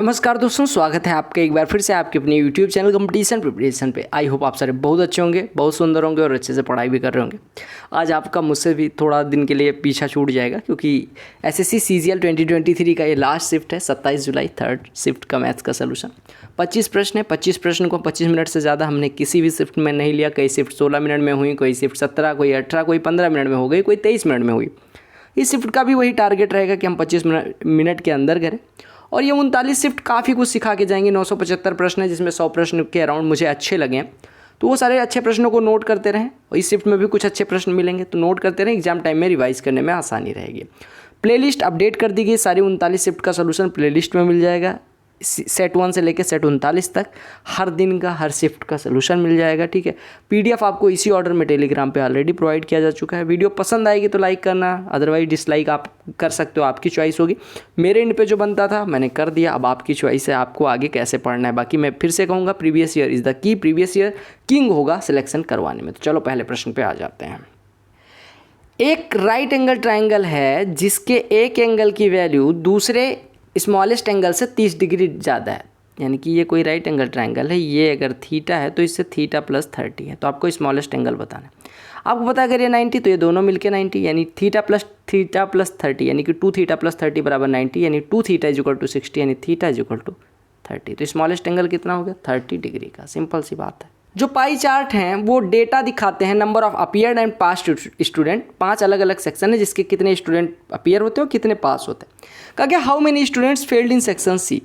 नमस्कार दोस्तों, स्वागत है आपका एक बार फिर से आपके अपने YouTube चैनल कंपटीशन प्रिपरेशन पे। आई होप आप सारे बहुत अच्छे होंगे, बहुत सुंदर होंगे और अच्छे से पढ़ाई भी कर रहे होंगे। आज आपका मुझसे भी थोड़ा दिन के लिए पीछा छूट जाएगा क्योंकि एसएससी सीजीएल 2023 का ये लास्ट शिफ्ट है। 27 जुलाई थर्ड शिफ्ट का मैथ्स का सलूशन 25 प्रश्न है। 25 प्रश्न को 25 मिनट से ज़्यादा हमने किसी भी शिफ्ट में नहीं लिया। कई शिफ्ट 16 मिनट में हुई, कोई शिफ्ट 17, कोई 18, कोई 15 मिनट में हो गई, कोई 23 मिनट में हुई। इस शिफ्ट का भी वही टारगेट रहेगा कि हम 25 मिनट के अंदर करें। और ये 39 शिफ्ट काफ़ी कुछ सिखा के जाएंगे। 975 प्रश्न है जिसमें 100 प्रश्न के अराउंड मुझे अच्छे लगे हैं, तो वो सारे अच्छे प्रश्नों को नोट करते रहें। और इस शिफ्ट में भी कुछ अच्छे प्रश्न मिलेंगे तो नोट करते रहें, एग्जाम टाइम में रिवाइज करने में आसानी रहेगी। प्लेलिस्ट अपडेट कर दी गई, सारी 39 शिफ्ट का सोल्यूशन प्लेलिस्ट में मिल जाएगा। सेट 1 से लेकर सेट 39 तक हर दिन का हर शिफ्ट का सोल्यूशन मिल जाएगा। ठीक है, पीडीएफ आपको इसी ऑर्डर में टेलीग्राम पे ऑलरेडी प्रोवाइड किया जा चुका है। वीडियो पसंद आएगी तो लाइक करना, अदरवाइज डिसलाइक आप कर सकते हो, आपकी चॉइस होगी। मेरे इन पे जो बनता था मैंने कर दिया, अब आपकी चॉइस है आपको आगे कैसे पढ़ना है। बाकी मैं फिर से कहूँगा, previous year is the key, previous year king होगा सिलेक्शन करवाने में। तो चलो पहले प्रश्न पे आ जाते हैं। एक राइट एंगल ट्राइंगल है जिसके एक एंगल की वैल्यू दूसरे स्मॉलेस्ट एंगल से 30 डिग्री ज़्यादा है। यानी कि ये कोई राइट एंगल ट्राइंगल है, ये अगर थीटा है तो इससे थीटा प्लस 30 है। तो आपको स्मॉलेस्ट एंगल बताना है। आपको पता है अगर ये 90 तो ये दोनों मिलके 90, यानी थीटा प्लस 30, यानी कि 2 थीटा प्लस 30 बराबर 90, यानी 2 थीटा इज इक्वल टू 60, यानी थीटा इज इक्वल टू 30। तो स्मॉलेस्ट एंगल कितना हो गया? 30 डिग्री का। सिंपल सी बात है। जो पाई चार्ट हैं वो डेटा दिखाते हैं number of appeared and pass student. 5 अलग अलग सेक्शन है जिसके कितने स्टूडेंट अपीयर होते हैं और कितने पास होते हैं। कहा गया how many students failed in section C.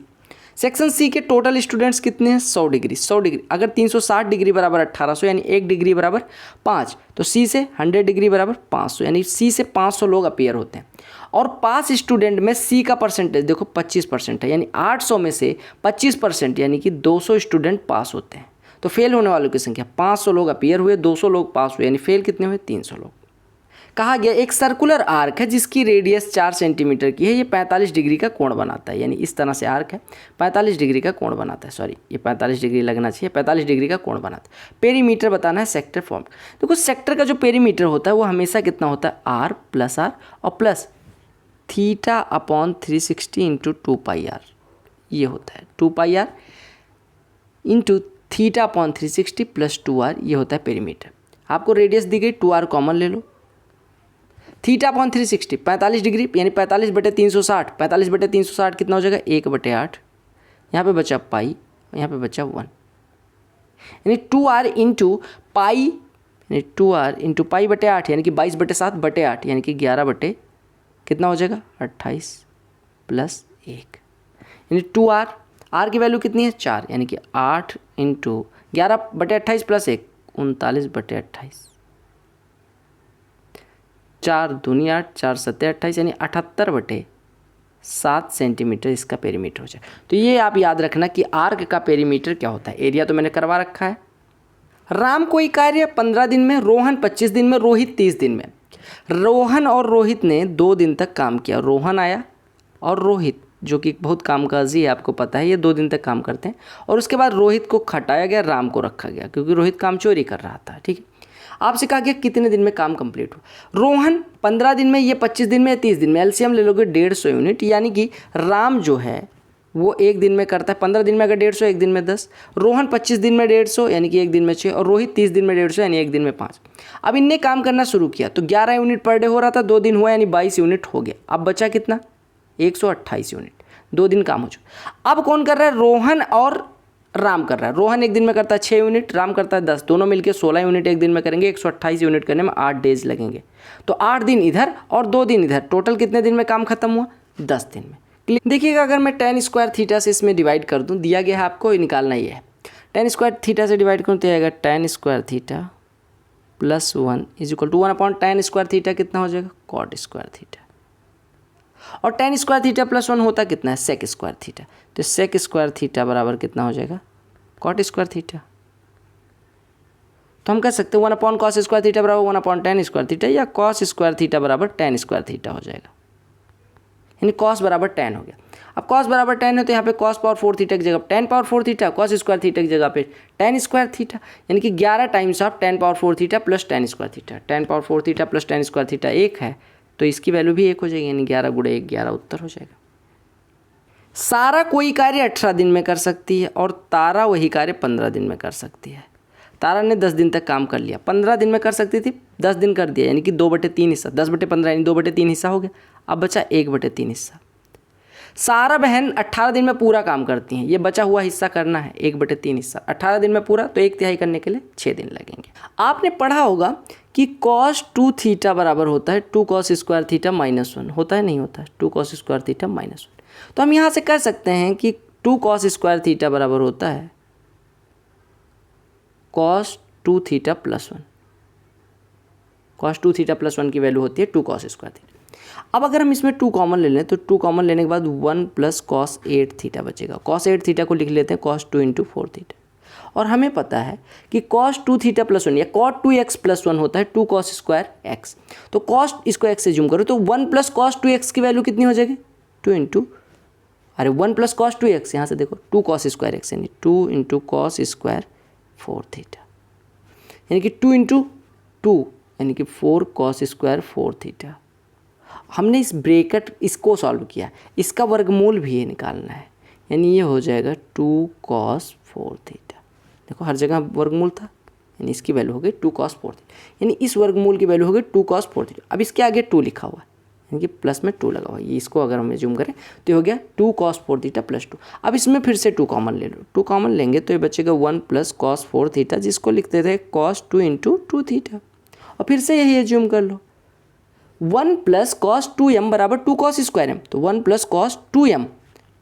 Section C के टोटल स्टूडेंट्स कितने हैं? 100 डिग्री। 100 डिग्री अगर 360 डिग्री बराबर 1800, यानी 1 डिग्री बराबर 5, तो सी से 100 डिग्री बराबर 500, यानी सी से 500 लोग अपीयर होते हैं। और पास स्टूडेंट में सी का परसेंटेज देखो 25% है, यानी 800 में से 25%, यानी कि 200 स्टूडेंट पास होते हैं। तो फेल होने वालों की संख्या 500 लोग अपीयर हुए, 200 लोग पास हुए, यानी फेल कितने हुए? 300 लोग। कहा गया एक सर्कुलर आर्क है जिसकी रेडियस 4 सेंटीमीटर की है, ये 45 डिग्री का कोण बनाता है। यानी इस तरह से आर्क है, 45 डिग्री का कोण बनाता है। सॉरी, ये 45 डिग्री लगना चाहिए, 45 डिग्री का कोण बनाता है। पेरीमीटर बताना है, सेक्टर फॉर्म। देखो सेक्टर का जो पेरीमीटर होता है वो हमेशा कितना होता है? आर प्लस आर और plus theta upon 360 into 2 pi R, ये होता है 2 pi R into theta upon 360 plus 2r, ये होता है पेरीमीटर। आपको रेडियस दी गई, 2r कॉमन ले लो। थीटा अपॉन 360 45 डिग्री, यानी 45 बटे 360, 45 बटे 360 कितना हो जाएगा? 1/8। यहाँ पे बचा पाई, यहाँ पे बचा 1, यानी 2r इंटू पाई, यानी 2r इंटू पाई बटे 8, यानी कि 22/7/8, यानी कि 11 बटे कितना हो जाएगा? 28 प्लस 1, यानी 2r। आर की वैल्यू कितनी है? 4, यानी कि 8 इंटू 11/28 प्लस 1, 39/28। 4 दूनी 8, 4 सत्ते 28, यानी 78/7 सेंटीमीटर इसका पेरीमीटर हो जाए। तो ये आप याद रखना कि आर्क का पेरीमीटर क्या होता है। एरिया तो मैंने करवा रखा है। राम कोई कार्य 15 दिन में, रोहन 25 दिन में, रोहित 30 दिन में। रोहन और रोहित ने 2 दिन तक काम किया। रोहन आया और रोहित, जो कि बहुत कामकाजी है, आपको पता है, ये 2 दिन तक काम करते हैं। और उसके बाद रोहित को हटाया गया, राम को रखा गया, क्योंकि रोहित काम चोरी कर रहा था। ठीक है, आपसे कहा गया कितने दिन में काम कंप्लीट हो। रोहन 15 दिन में, ये 25 दिन में, 30 दिन में। एलसीएम ले लोगे 150 यूनिट, यानी कि राम जो है वो 1 दिन में करता है। 15 दिन में अगर 150, 1 दिन में 10। रोहन 25 दिन में 150, यानी कि 1 दिन में 6, और रोहित 30 दिन में 150, यानी 1 दिन में 5। अब इनने काम करना शुरू किया तो 11 यूनिट पर डे हो रहा था, 2 दिन हुआ, यानी 22 यूनिट हो गया। अब बचा कितना? 128 यूनिट। 2 दिन काम हो चुका। अब कौन कर रहा है? रोहन और राम कर रहा है। रोहन 1 दिन में करता है 6 यूनिट, राम करता है 10, दोनों मिलकर 16 यूनिट 1 दिन में करेंगे। 128 यूनिट करने में 8 डेज लगेंगे। तो 8 दिन इधर और 2 दिन इधर, टोटल कितने दिन में काम खत्म हुआ? 10 दिन में। देखिएगा अगर मैं tan स्क्वायर थीटा से इसमें डिवाइड कर दूं, दिया गया है आपको, निकालना ही है। tan स्क्वायर थीटा से डिवाइड करूँ तो आएगा tan square theta plus 1 is equal to 1 upon tan square theta कितना हो जाएगा? cot square theta. और tan स्क्वायर थीटा प्लस 1 होता कितना है? sec square theta. तो sec स्क्वायर थीटा बराबर कितना हो जाएगा? cot square theta. तो हम कह सकते हैं 1 अपॉन cos स्क्वायर थीटा बराबर 1 अपॉन tan स्क्वायर थीटा, या cos स्क्वायर थीटा बराबर tan स्क्वायर थीटा हो जाएगा, यानी cos बराबर tan हो गया। अब cos बराबर tan है तो यहाँ पे cos पावर 4 थीटा की जगह tan power 4 theta, cos square theta की जगह पे tan स्क्वायर थीटा, यानी कि 11 times of tan power 4 theta plus tan square theta. tan power 4 theta plus tan square theta 1 है, तो इसकी वैल्यू भी 1 हो जाएगी, यानी 11 × 1 11 उत्तर हो जाएगा। सारा कोई कार्य 18 दिन में कर सकती है और तारा वही कार्य 15 दिन में कर सकती है। तारा ने 10 दिन तक काम कर लिया, 15 दिन में कर सकती थी, 10 दिन कर दिया, यानी कि 2/3 हिस्सा, 10/15 यानी 2/3 हिस्सा हो गया। अब बचा 1/3 हिस्सा। सारा बहन 18 दिन में पूरा काम करती हैं, ये बचा हुआ हिस्सा करना है 1/3 हिस्सा, 18 दिन में पूरा, तो 1/3 करने के लिए 6 दिन लगेंगे। आपने पढ़ा होगा कि cos 2 थीटा बराबर होता है 2 cos स्क्वायर थीटा -1, होता है नहीं होता है 2 cos स्क्वायर थीटा -1। तो हम यहाँ से कह सकते हैं कि 2 cos स्क्वायर थीटा बराबर होता है cos 2 थीटा +1। cos 2 थीटा +1 की वैल्यू होती है 2 cos स्क्वायर थीटा। अब अगर हम इसमें 2 कॉमन ले लें तो 2 कॉमन लेने के बाद 1 + cos 8 थीटा बचेगा। cos 8 थीटा को लिख लेते हैं cos 2 × 4 थीटा। और हमें पता है कि cos 2 थीटा +1 या cot 2x +1 होता है 2 cos स्क्वायर x। तो cos इसको x से जूम करो तो 1 + cos 2x की वैल्यू कितनी हो जाएगी 1 + cos 2x, यहाँ से देखो 2 cos स्क्वायर x यानी 2 × cos स्क्वायर 4 थीटा, यानी कि 2 × 2 यानी कि 4 cos स्क्वायर 4 थीटा। हमने इस ब्रैकेट इसको सॉल्व किया, इसका वर्गमूल भी ये निकालना है, यानी ये हो जाएगा 2 cos 4 थीटा। देखो हर जगह वर्गमूल था, यानी इसकी वैल्यू हो गई 2 cos 4 थीटा, यानी इस वर्गमूल की वैल्यू हो गई 2 cos 4 थीटा। अब इसके आगे 2 लिखा हुआ है, यानी कि प्लस में 2 लगा हुआ है, ये इसको अगर हम जूम करें तो ये हो गया 2 cos 4 थीटा +2। अब इसमें फिर से 2 कॉमन ले लो, 2 कॉमन लेंगे तो ये बचेगा 1 + cos 4 थीटा, जिसको लिखते थे cos 2 × 2 थीटा। और फिर से यही जूम कर लो 1 + cos 2m बराबर 2 cos स्क्वायर m, तो 1 + cos 2m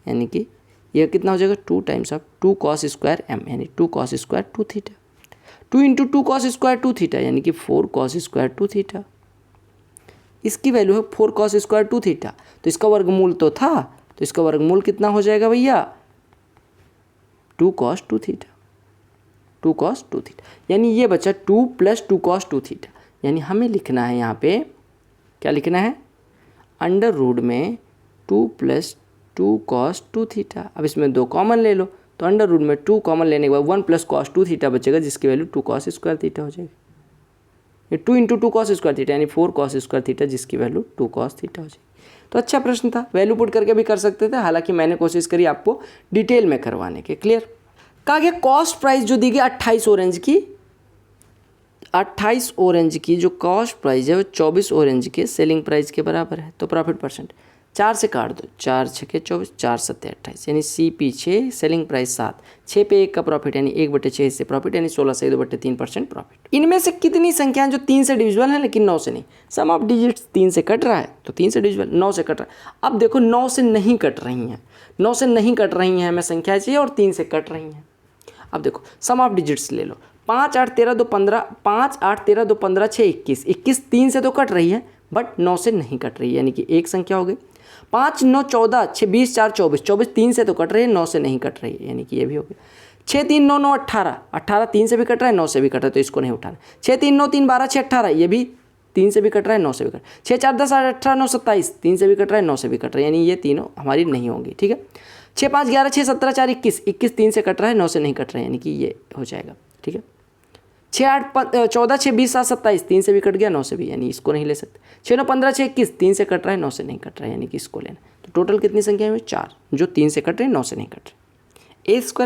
यानी कि यह कितना हो जाएगा 2 × 2 cos स्क्वायर m यानी 2 cos square 2 theta. 2 × 2 cos square 2 theta यानी कि 4 cos स्क्वायर 2 थीटा। इसकी वैल्यू है 4 cos स्क्वायर 2 थीटा, तो इसका वर्गमूल तो था, तो इसका वर्गमूल कितना हो जाएगा भैया 2 cos 2 थीटा, 2 cos 2 थीटा, यानी ये बचा 2 + 2 cos 2 थीटा। यानी हमें लिखना है यहाँ पे क्या लिखना है √ में 2 + 2 cos 2 थीटा। अब इसमें 2 कॉमन ले लो तो √ में 2 कॉमन लेने के बाद 1 + cos 2 थीटा बचेगा, जिसकी वैल्यू 2 cos स्क्वायर थीटा हो जाएगी। ये 2 × 2 cos स्क्वायर थीटा यानी 4 cos स्क्वायर थीटा, जिसकी वैल्यू 2 cos थीटा हो जाएगी। तो अच्छा प्रश्न था, वैल्यू पुट करके भी कर सकते थे, हालांकि मैंने कोशिश करी आपको डिटेल में करवाने के। क्लियर। कहा गया कॉस्ट प्राइस जो दी गई 28 ऑरेंज की, 28 ऑरेंज की जो कॉस्ट प्राइस है वो 24 ऑरेंज के सेलिंग प्राइस के बराबर है। तो प्रॉफिट परसेंट 4 से काट दो, 4 × 6 = 24, 4 × 7 = 28, यानी CP 6, सेलिंग प्राइस 7, 6 पे 1 का प्रॉफिट यानी 1/6 से प्रॉफिट, यानी 16 से 2/3% प्रॉफिट। इनमें से कितनी संख्याएं जो 3 से डिविजिबल है लेकिन 9 से नहीं? सम ऑफ डिजिट्स 3 से कट रहा है तो 3 से डिविजिबल, 9 से कट रहा है। अब देखो 9 से नहीं कट रही हैं, 9 से नहीं कट रही हैं, हमें संख्या चाहिए और 3 से कट रही हैं। अब देखो सम ऑफ डिजिट्स ले लो, 5 8 13 2 15, 5 8 13 2 15 6 21, 21 3 से तो कट रही है बट 9 से नहीं कट रही है, यानी कि एक संख्या हो गई। 5 9 14, 6 20 4 24, 24 3 से तो कट रही है, 9 से नहीं कट रही है, यानी कि ये भी हो गया। 6 3 9 9 18, 18 3 से भी कट रहा है, 9 से भी कट रहा है, तो इसको नहीं उठाना। 6 3 9 3 12 6 18, ये भी 3 से भी कट रहा है, 9 से भी कट रहा है। 6 4 10 8 18 9 27, 3 से भी कट रहा है, 9 से भी कट रहा है, यानी ये तीनों हमारी नहीं होंगी। ठीक है। 6 5 11 6 17 4 21, 21 3 से कट रहा है, 9 से नहीं कट रहा है, यानी कि ये हो जाएगा। ठीक है। 6 8 14 6 20 7 27, 3 से भी कट गया, 9 से भी, यानी इसको नहीं ले सकते। 6 9 15 6 21, 3 से कट रहा है, 9 से नहीं कट रहा है, यानी कि इसको लेना। तो टोटल कितनी संख्या है 4, जो 3 से कट रहे हैं, 9 से नहीं कट रहे। A² -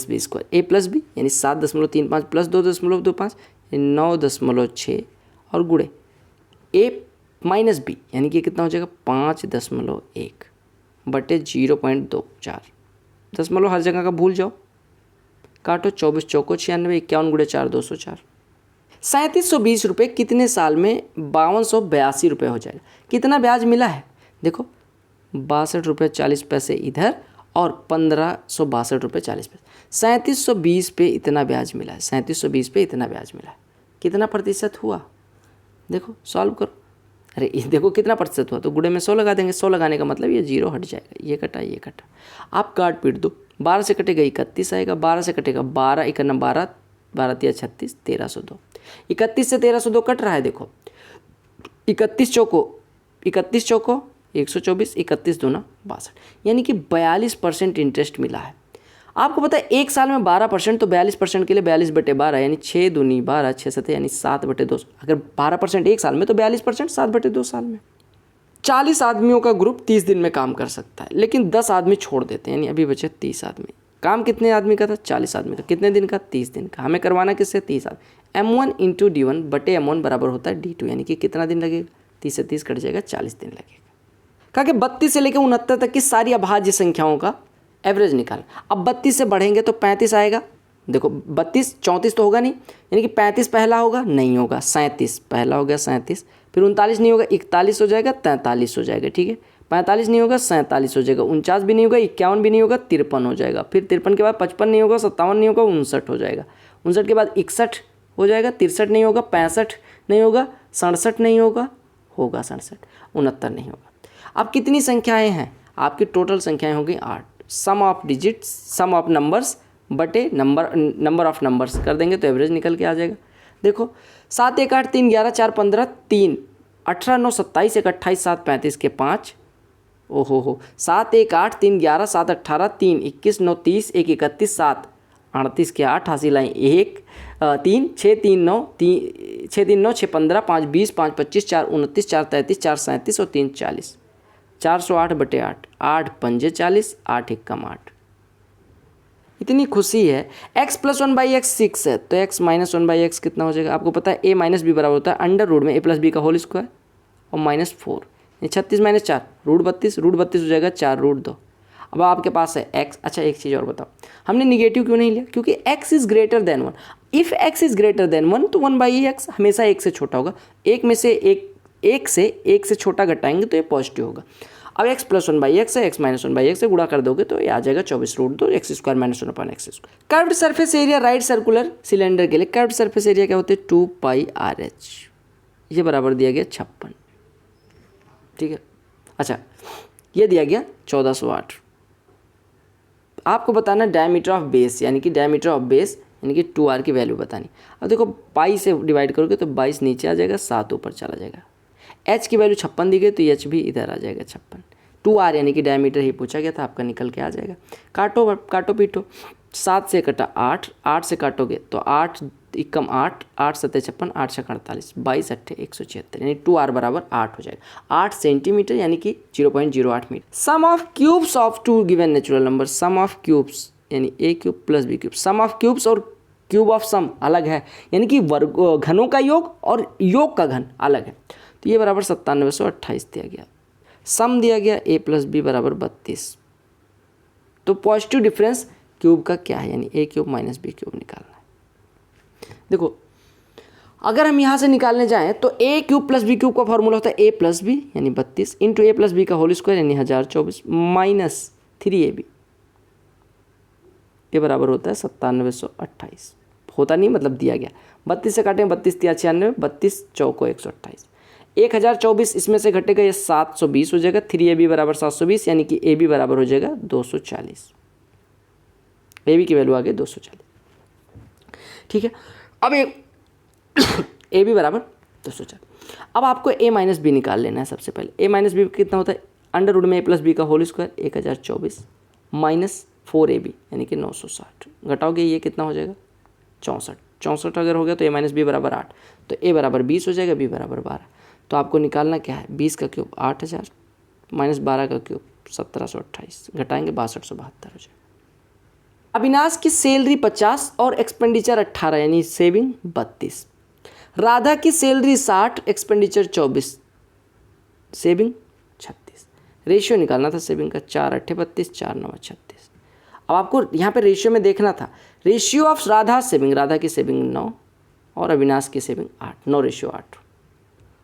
B², A + B यानी 7.35 + 2.25 9.6 और गुड़े A - B यानी कि कितना हो जाएगा 5.1 बटे 0.24। दशमलव हर जगह का भूल जाओ, काटो। 24 चौको 96, 51 गुड़े 4 204। 3720 रुपये कितने साल में 5282 रुपये हो जाएगा? कितना ब्याज मिला है देखो, 62 रुपये 40 पैसे इधर और 1562 रुपये 40 पैसे। 3720 पे इतना ब्याज मिला है, 3720 पे इतना ब्याज मिला है, कितना प्रतिशत हुआ देखो, सॉल्व करो। अरे ये देखो कितना प्रतिशत हुआ, तो गुड़े में 100 लगा देंगे, 100 लगाने का मतलब ये 0 हट जाएगा, ये कटा ये कटा। आप काट पीट दो, 12 से कटेगा 31 आएगा, 12 से कटेगा 12 1 12 12 3 36 1302, 31 से 1302 कट रहा है देखो, 31 चौको 124, 31 दूना 62, यानी कि 42% इंटरेस्ट मिला है। आपको पता है एक साल में 12%, तो 42% के लिए 42/12 यानी 6 दूनी 12 6 7 यानी 7/2। अगर 12% एक साल में तो 42% 7/2 साल में। 40 आदमियों का ग्रुप 30 दिन में काम कर सकता है, लेकिन 10 आदमी छोड़ देते हैं, यानी अभी बचे 30 आदमी। काम कितने आदमी का था? 40 आदमी का। कितने दिन का? 30 दिन का। हमें करवाना किससे? 30 आदमी। M1 इंटू D1 बटे M1 बराबर होता है D2, यानी कि कितना दिन लगेगा? 30 से 30 कट जाएगा, 40 दिन लगेगा। कहा कि 32 से लेकर 69 तक की सारी अभाज्य संख्याओं का एवरेज निकाल। अब 32 से बढ़ेंगे तो 35 आएगा। देखो 32, 34 तो होगा नहीं, यानी कि 35 पहला होगा, नहीं होगा। 37 पहला हो गया, 37, फिर 39 नहीं होगा, 41 हो जाएगा, 43 हो जाएगा, ठीक है। 45 नहीं होगा, 47 हो जाएगा, 49 भी नहीं होगा, 51 भी नहीं होगा, 53 हो जाएगा, फिर 53 के बाद 55 नहीं होगा, 57 नहीं होगा, 59 हो जाएगा, 59 के बाद 61 हो जाएगा, 63 नहीं होगा, 65 नहीं होगा, 67 नहीं होगा, 67, 69 नहीं होगा। अब कितनी संख्याएं हैं? आपकी टोटल संख्याएं होगी 8। Sum of digits, sum of numbers बटे नंबर ऑफ नंबर्स कर देंगे तो एवरेज निकल के आ जाएगा। देखो 7 1 8 3 11 4 15 3 18 9 27 1 28 7 35 के 5, ओहो हो, 7 1 8 3 11 7 18 3 21 9 30 1 31 7 38 के 8 हासिल लाइन 1 3 6 3 9 3 6 3 9 6 15 5 20 5 25 4 29 4 33 4 37 और 3 40, 408 बटे 8, 8 पंजे 40, 8 एकम 8। इतनी खुशी है। x + 1/x 6 है, तो x - 1/x कितना हो जाएगा? आपको पता है a - b बराबर होता है अंडर रूट में a + b का होल स्क्वायर और -4, 36 - 4 √32, √32 हो जाएगा 4 √2। अब आपके पास है x। अच्छा एक चीज़ और बताओ, हमने निगेटिव क्यों नहीं लिया? क्योंकि x is greater than 1। If x is greater than 1 तो 1/x हमेशा 1 से छोटा होगा। एक में से एक से छोटा घटाएंगे तो ये पॉजिटिव होगा। अब x + 1/x है, x - 1/x से गुणा कर दोगे तो ये आ जाएगा 24 √2 x² - 1/x²। Curved surface area right circular cylinder के लिए कर्व्ड सरफेस एरिया क्या होते हैं? 2πRh, ये बराबर दिया गया 56, ठीक है। अच्छा ये दिया गया 1408। आपको बताना डायमीटर ऑफ बेस, यानी कि डायमीटर ऑफ बेस यानी कि 2r की वैल्यू बतानी। अब देखो पाई से डिवाइड करोगे तो 22 नीचे आ जाएगा, 7 ऊपर चला जाएगा। h की वैल्यू 56 दी गई तो h भी इधर आ जाएगा 56। 2r यानी कि डायमीटर ही पूछा गया था, आपका निकल के आ जाएगा। काटो पीटो, 7 से कटा 8, 8 से काटोगे तो 8 एकम 8, 8 7 56, 8 6 48, 22 8 176, यानी 2r बराबर 8 हो जाएगा। 8 सेंटीमीटर यानी कि 0.08 metre. Sum of cubes of 2 given natural number, sum of cubes यानी a³ + b³। Sum of cubes और क्यूब ऑफ सम अलग है, यानी कि वर्ग घनों का योग और योग का घन अलग है। तो ये बराबर 9728 दिया गया। सम दिया गया a + b बराबर 32। तो पॉजिटिव डिफरेंस क्यूब का क्या है? यानी a³ - b³ निकालना है। देखो अगर हम यहाँ से निकालने जाएं तो a³ + b³ का फॉर्मूला होता है a + b यानी 32 इंटू a + b का होल स्क्वायर यानी 1024 माइनस 3ab, ये बराबर होता है 9728। होता नहीं मतलब दिया गया। 32 से काटें 32 × 96, 32 चौको 128, 1024 इसमें से घटेगा ये 720 हो जाएगा। 3ab बराबर 720 यानी कि ab बराबर हो जाएगा 240। ab की वैल्यू आ गई 240, ठीक है। अब ab बराबर 240। अब आपको a - b निकाल लेना है। सबसे पहले a - b कितना होता है? अंडर रूट में a + b का होल स्क्वायर 1024 माइनस 4ab यानी कि 960, घटाओगे ये कितना हो जाएगा? 64। 64 अगर हो गया तो a - b बराबर 8, तो a बराबर 20 हो जाएगा, b बराबर 12। तो आपको निकालना क्या है? 20 का क्यूब 8000 माइनस 12 का क्यूब 1728, घटाएंगे 6272 हो जाएगा। अविनाश की सैलरी 50 और एक्सपेंडिचर 18 यानी सेविंग 32। राधा की सैलरी 60, एक्सपेंडिचर 24, सेविंग 36। रेशियो निकालना था सेविंग का, 4 8 32, 4 9 36। अब आपको यहाँ पे रेशियो में देखना था, ratio of Radha saving, Radha की सेविंग 9 और अविनाश की सेविंग 8, 9:8।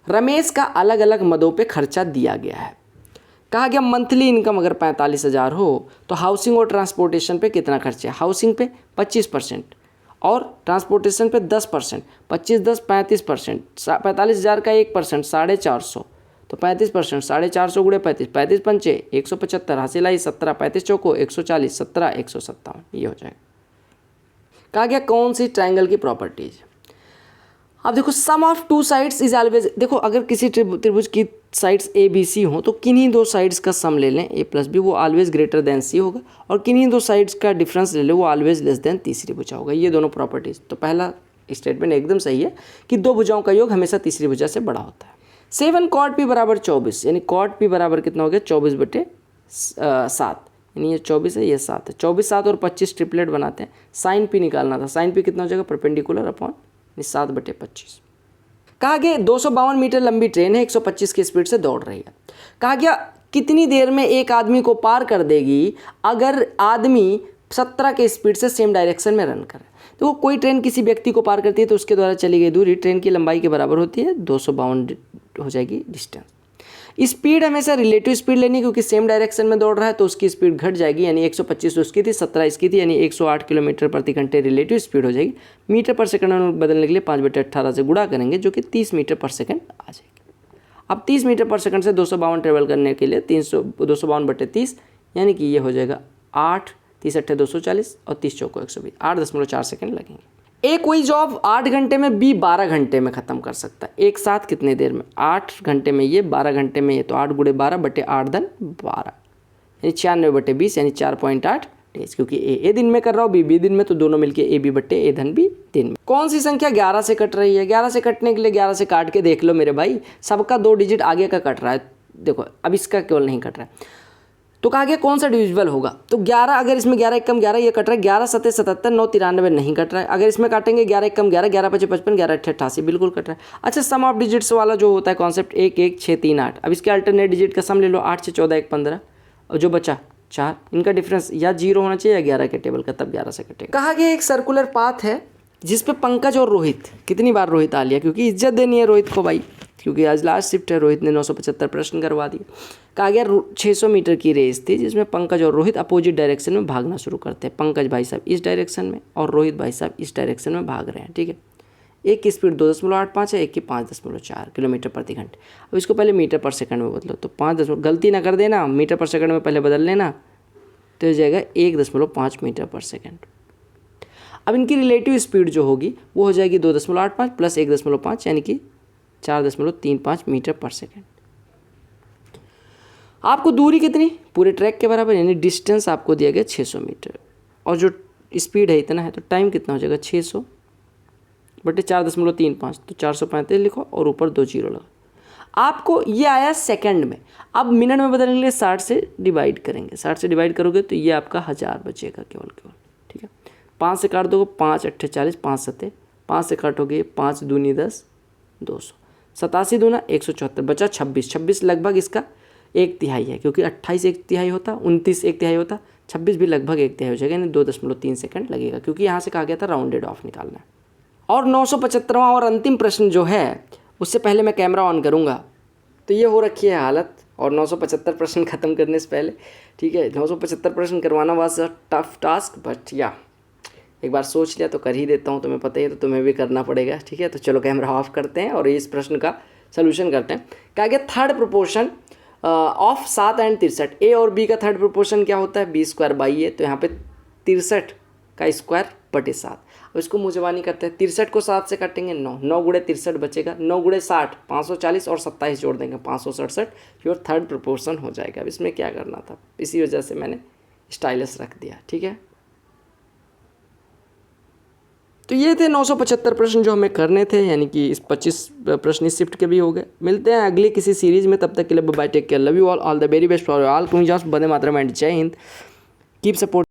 रमेश का अलग अलग मदों पे खर्चा दिया गया है। कहा गया मंथली इनकम अगर 45,000 हो तो हाउसिंग और ट्रांसपोर्टेशन पे कितना खर्चा है? हाउसिंग पे 25% और ट्रांसपोर्टेशन पे 10%, 25 10 35%, 45,000 का 1% 450, तो 35%, 450 × 35, 35 पंचे 175, हासिल आई 17, 35 चौको 140, 17 157, ये हो जाएगा। कहा गया कौन सी ट्रायंगल की प्रॉपर्टीज? अब देखो सम ऑफ 2 साइड्स इज ऑलवेज, देखो अगर किसी त्रिभुज की साइड्स ए बी सी हो तो किन्हीं 2 साइड्स का सम ले लें a + b, वो ऑलवेज ग्रेटर देन c होगा, और किन्हीं 2 साइड्स का डिफरेंस ले लें, वो ऑलवेज लेस देन तीसरी भुजा होगा। ये दोनों प्रॉपर्टीज। तो पहला स्टेटमेंट एकदम सही है कि 2 भुजाओं का योग हमेशा तीसरी भुजा से बड़ा होता है। 7 कॉट पी बराबर 24, यानी कॉट पी बराबर कितना हो गया 24/7, यानी ये 24 है, ये 7 है। 24, 7 और 25 ट्रिपलेट बनाते हैं। साइन पी निकालना था, साइन पी कितना हो जाएगा परपेंडिकुलर अपॉन 7/25। कहा गया 252 मीटर लंबी ट्रेन है, 125 की स्पीड से दौड़ रही है। कहा गया कितनी देर में एक आदमी को पार कर देगी अगर आदमी 17 के स्पीड से सेम डायरेक्शन में रन करे। तो कोई ट्रेन किसी व्यक्ति को पार करती है तो उसके द्वारा चली गई दूरी ट्रेन की लंबाई के बराबर होती है, 252 हो जाएगी डिस्टेंस। स्पीड हमेशा रिलेटिव स्पीड लेनी, क्योंकि सेम डायरेक्शन में दौड़ रहा है तो उसकी स्पीड घट जाएगी, यानी 125 उसकी थी, 17 इसकी थी, यानी 108 किलोमीटर प्रति घंटे रिलेटिव स्पीड हो जाएगी। मीटर पर सेकंड में बदलने के लिए 5/18 से गुणा करेंगे, जो कि 30 मीटर पर सेकंड आ जाएगी। अब 30 मीटर पर सेकंड से 252 ट्रेवल करने के लिए 252/30, यानी कि ये हो जाएगा 8, 30 × 8 = 240 और 30 × 4 = 120, 8.4 सेकंड लगेंगे। ए कोई जॉब 8 घंटे में, बी 12 घंटे में ख़त्म कर सकता है। एक साथ कितने देर में? 8 घंटे में ये, 12 घंटे में ये, तो 8 × 12/8 × 12, यानी 96/20, यानी 4.8 डेज। क्योंकि ए दिन में कर रहा हूँ, बी दिन में, तो दोनों मिलके AB/A धन बी दिन में। कौन सी संख्या 11 से कट रही है? 11 से कटने के लिए 11 से काट के देख लो मेरे भाई, सबका 2 डिजिट आगे का कट रहा है। देखो अब इसका केवल नहीं कट रहा है, तो कहा गया कौन सा डिविजिबल होगा? तो 11, अगर इसमें 11 × 11 ये कट रहा है, 11 × 7 = 77, 9 × 93 नहीं कट रहा है। अगर इसमें काटेंगे 11 × 11, 11 × 5 = 55, 11 × 8 = 88, बिल्कुल कट रहा है। अच्छा, सम ऑफ डिजिट्स वाला जो होता है कॉन्सेप्ट, 1 1 6 3 8, अब इसके अल्टरनेट डिजिट का सम ले लो, 8 6 14 1 15, और जो बचा 4, इनका डिफरेंस या 0 होना चाहिए या 11 के टेबल का, तब 11 से कटेगा। कहा गया एक सर्कुलर पाथ है जिसपे पंकज और रोहित, कितनी बार रोहित आ लिया, क्योंकि इज्जत देनी है रोहित को भाई, क्योंकि आज लास्ट शिफ्ट है, रोहित ने 975 प्रश्न करवा दिए। कहा गया 600 मीटर की रेस थी जिसमें पंकज और रोहित अपोजिट डायरेक्शन में भागना शुरू करते हैं। पंकज भाई साहब इस डायरेक्शन में और रोहित भाई साहब इस डायरेक्शन में भाग रहे हैं, ठीक है। एक की स्पीड 2.85 है, एक की 5.4 किलोमीटर प्रति घंटे। अब इसको पहले मीटर पर सेकंड में बदलो, तो 5, गलती ना कर देना, मीटर पर सेकंड में पहले बदल लेना, तो हो जाएगा 1.5 मीटर पर सेकंड। अब इनकी रिलेटिव स्पीड जो होगी वो हो जाएगी 2.85 प्लस 1.5, यानी कि 4.35 मीटर पर सेकंड। आपको दूरी कितनी? पूरे ट्रैक के बराबर, यानी डिस्टेंस आपको दिया गया 600 मीटर, और जो स्पीड है इतना है, तो टाइम कितना हो जाएगा 600/4.35, तो 435 लिखो और ऊपर 2 0 लगा। आपको ये आया सेकंड में, अब मिनट में बदलने के लिए 60 से डिवाइड करेंगे, 60 से डिवाइड करोगे तो ये आपका 1000 बचेगा केवल, ठीक है। 5 से काट दोगे 5 8 40, 5 7, 5 से काटोगे 5 दूनी 10, 200, 87 दूना 174, बचा 26 लगभग इसका 1/3 है, क्योंकि 28 1/3 होता, 29 1/3 होता, 26 भी लगभग 1/3 हो जाएगा, यानी 2.3 सेकंड लगेगा, क्योंकि यहाँ से कहा गया था राउंडेड ऑफ निकालना है। और 975वां और अंतिम प्रश्न जो है, उससे पहले मैं कैमरा ऑन करूँगा, तो ये हो रखी है हालत, और 975 प्रश्न खत्म करने से पहले, ठीक है, 975 प्रश्न करवाना was a tough task, but या एक बार सोच लिया तो कर ही देता हूँ, तुम्हें पता ही है, तो तुम्हें भी करना पड़ेगा, ठीक है। तो चलो कैमरा ऑफ करते हैं और इस प्रश्न का सोल्यूशन करते हैं। कहा गया थर्ड प्रोपोर्शन ऑफ 7 और 63, ए और बी का थर्ड प्रोपोर्शन क्या होता है? b²/a, तो यहाँ पे 63 का स्क्वायर बटे 7। अब इसको मुजवानी करते हैं, 63 को 7 से काटेंगे 9, 9 × 63 बचेगा, 9 × 60 540 और 27 जोड़ देंगे 567, योर थर्ड प्रोपोर्शन हो जाएगा। अब इसमें क्या करना था, इसी वजह से मैंने स्टाइलस रख दिया, ठीक है। तो ये थे 975 प्रश्न जो हमें करने थे, यानी कि इस 25 प्रश्न इस शिफ्ट के भी हो गए। मिलते हैं अगले किसी सीरीज में, तब तक के लिए bye, take care, love you all the very best for all. वंदे मातरम एंड जय हिंद, कीप सपोर्ट।